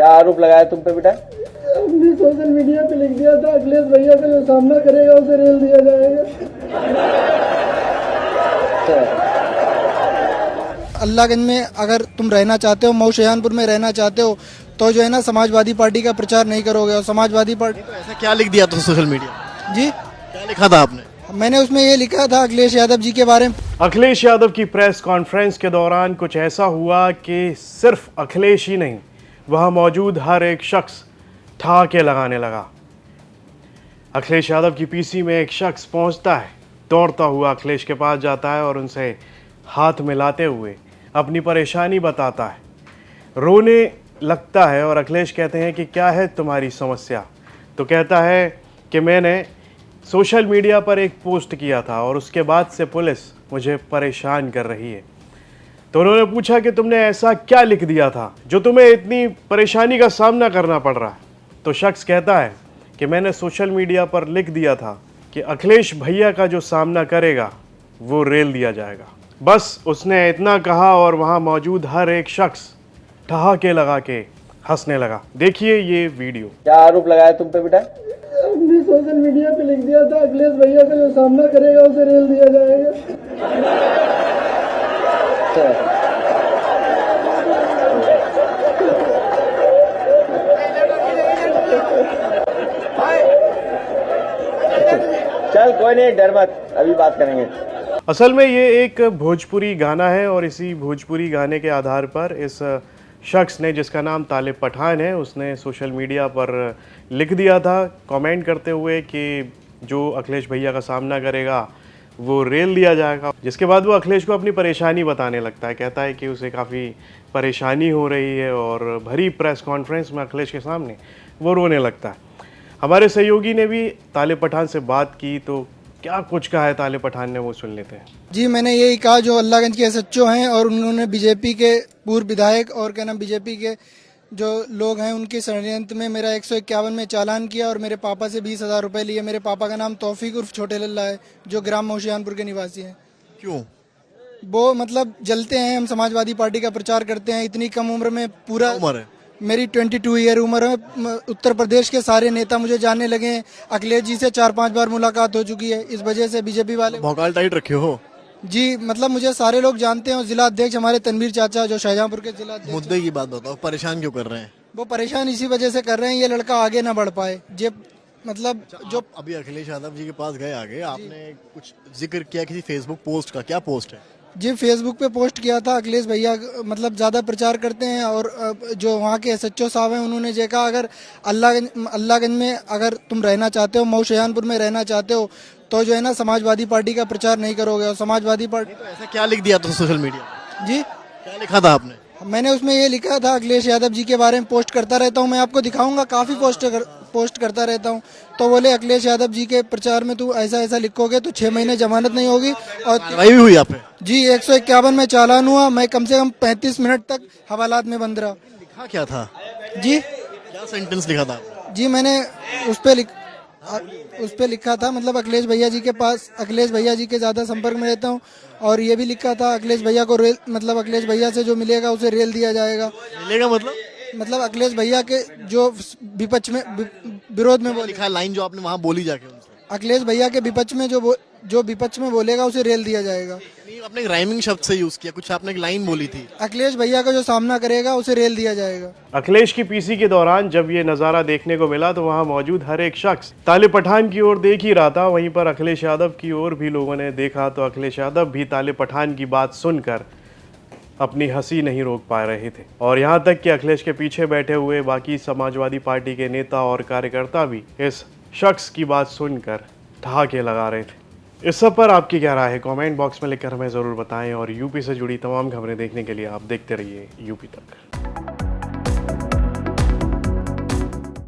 क्या आरोप लगाया तुम पे बेटा? हमने सोशल मीडिया पे लिख दिया था अखिलेश भैया का जो सामना करेगा उसे रेल दिया जाएगा। अल्लाहगंज में अगर तुम रहना चाहते हो, मऊ शहजानपुर में रहना चाहते हो, तो जो है ना समाजवादी पार्टी का प्रचार नहीं करोगे। और समाजवादी पार्टी तो ऐसा क्या लिख दिया था सोशल मीडिया? जी क्या लिखा था आपने? मैंने उसमें ये लिखा था अखिलेश यादव जी के बारे में। अखिलेश यादव की प्रेस कॉन्फ्रेंस के दौरान कुछ ऐसा हुआ कि सिर्फ अखिलेश ही नहीं, वहां मौजूद हर एक शख्स ठहाके लगाने लगा। अखिलेश यादव की पीसी में एक शख्स पहुंचता है, दौड़ता हुआ अखिलेश के पास जाता है और उनसे हाथ मिलाते हुए अपनी परेशानी बताता है, रोने लगता है। और अखिलेश कहते हैं कि क्या है तुम्हारी समस्या? तो कहता है कि मैंने सोशल मीडिया पर एक पोस्ट किया था और उसके बाद से पुलिस मुझे परेशान कर रही है। तो उन्होंने पूछा कि तुमने ऐसा क्या लिख दिया था जो तुम्हें इतनी परेशानी का सामना करना पड़ रहा है? तो शख्स कहता है कि मैंने सोशल मीडिया पर लिख दिया था कि अखिलेश भैया का जो सामना करेगा वो रेल दिया जाएगा। बस उसने इतना कहा और वहाँ मौजूद हर एक शख्स ठहाके लगा के हंसने लगा। देखिए ये वीडियो। क्या आरोप लगाया तुम पे बेटा? हमने सोशल मीडिया पे लिख दिया था अखिलेश भैया का जो सामना करेगा उसे रेल दिया जाएगा। चल कोई नहीं, डर मत, अभी बात करेंगे। असल में ये एक भोजपुरी गाना है और इसी भोजपुरी गाने के आधार पर इस शख्स ने, जिसका नाम तालिब पठान है, उसने सोशल मीडिया पर लिख दिया था कमेंट करते हुए कि जो अखिलेश भैया का सामना करेगा वो रेल दिया जाएगा। जिसके बाद वो अखिलेश को अपनी परेशानी बताने लगता है, कहता है कि उसे काफ़ी परेशानी हो रही है और भरी प्रेस कॉन्फ्रेंस में अखिलेश के सामने वो रोने लगता है। हमारे सहयोगी ने भी तालिब पठान से बात की, तो क्या कुछ कहा है तालिब पठान ने वो सुन लेते हैं। जी मैंने यही कहा जो अल्लाहगंज के एसएचओ हैं और उन्होंने बीजेपी के पूर्व विधायक और क्या नाम बीजेपी के जो लोग हैं उनके षड्यंत्र में मेरा 151 में चालान किया और मेरे पापा से 20,000 रुपए लिए। मेरे पापा का नाम तौफीक उर्फ छोटे लल्ला है, जो ग्राम मौशियानपुर के निवासी हैं। क्यों? वो मतलब जलते हैं, हम समाजवादी पार्टी का प्रचार करते हैं, इतनी कम उम्र में पूरा उम्र है? मेरी 22 ईयर उम्र है। उत्तर प्रदेश के सारे नेता मुझे जानने लगे हैं। अखिलेश जी से 4-5 बार मुलाकात हो चुकी है। इस वजह से बीजेपी वाले भौकाल टाइट रखे हो? जी मतलब मुझे सारे लोग जानते हैं। और जिला अध्यक्ष हमारे तनवीर चाचा जो शाहजहांपुर के जिला अध्यक्ष, मुद्दे की बात बताओ, परेशान क्यों कर रहे हैं? वो परेशान इसी वजह से कर रहे हैं ये लड़का आगे ना बढ़ पाए। जे मतलब जो आप अभी अखिलेश यादव जी के पास गए आगे, आपने कुछ जिक्र किया किसी फेसबुक पोस्ट का, क्या पोस्ट है? जी फेसबुक पे पोस्ट किया था। अखिलेश भैया मतलब ज़्यादा प्रचार करते हैं और जो वहाँ के एसएचओ साहब हैं उन्होंने ये कहा अगर अल्लाहगंज में अगर तुम रहना चाहते हो, मऊ शहजानपुर में रहना चाहते हो, तो जो है ना समाजवादी पार्टी का प्रचार नहीं करोगे। और समाजवादी पार्टी तो ऐसा क्या लिख दिया था सोशल मीडिया? जी क्या लिखा था आपने? मैंने उसमें ये लिखा था अखिलेश यादव जी के बारे में पोस्ट करता रहता हूँ। मैं आपको दिखाऊंगा, काफ़ी पोस्ट करता रहता हूँ। तो बोले अखिलेश यादव जी के प्रचार में तू ऐसा ऐसा लिखोगे तो 6 महीने जमानत नहीं होगी। और कार्रवाई भी हुई आप पे? जी 151 में चालान हुआ। मैं कम से कम 35 मिनट तक हवालात में बंद रहा। लिखा क्या था? जी क्या सेंटेंस लिखा था? जी मैंने उस पे लिखा था मतलब अखिलेश भैया जी के पास, अखिलेश भैया जी के ज़्यादा संपर्क में रहता हूँ। और ये भी लिखा था अखिलेश भैया को रेल, मतलब अखिलेश भैया से जो मिलेगा उसे रेल दिया जाएगा। मिलेगा मतलब अखिलेश भैया के जो विपक्ष में विरोध में बोले, लिखा लाइन जो आपने वहाँ बोली जाके उनसे? अखिलेश भैया के विपक्ष में जो विपक्ष में बोलेगा उसे रेल दिया जाएगा। नहीं, आपने एक राइमिंग शब्द से यूज किया, कुछ आपने एक लाइन बोली थी। अखिलेश भैया का जो सामना करेगा उसे रेल दिया जाएगा। अखिलेश की पीसी के दौरान जब ये नज़ारा देखने को मिला तो वहाँ मौजूद हर एक शख्स तालिब पठान की ओर देख ही रहा था। वहीं पर अखिलेश यादव की ओर भी लोगों ने देखा तो अखिलेश यादव भी तालिब पठान की बात सुनकर अपनी हंसी नहीं रोक पा रहे थे। और यहाँ तक कि अखिलेश के पीछे बैठे हुए बाकी समाजवादी पार्टी के नेता और कार्यकर्ता भी इस शख्स की बात सुनकर ठहाके लगा रहे थे। इस सब पर आपकी क्या राय है? कमेंट बॉक्स में लिखकर हमें ज़रूर बताएं और यूपी से जुड़ी तमाम खबरें देखने के लिए आप देखते रहिए यूपी तक।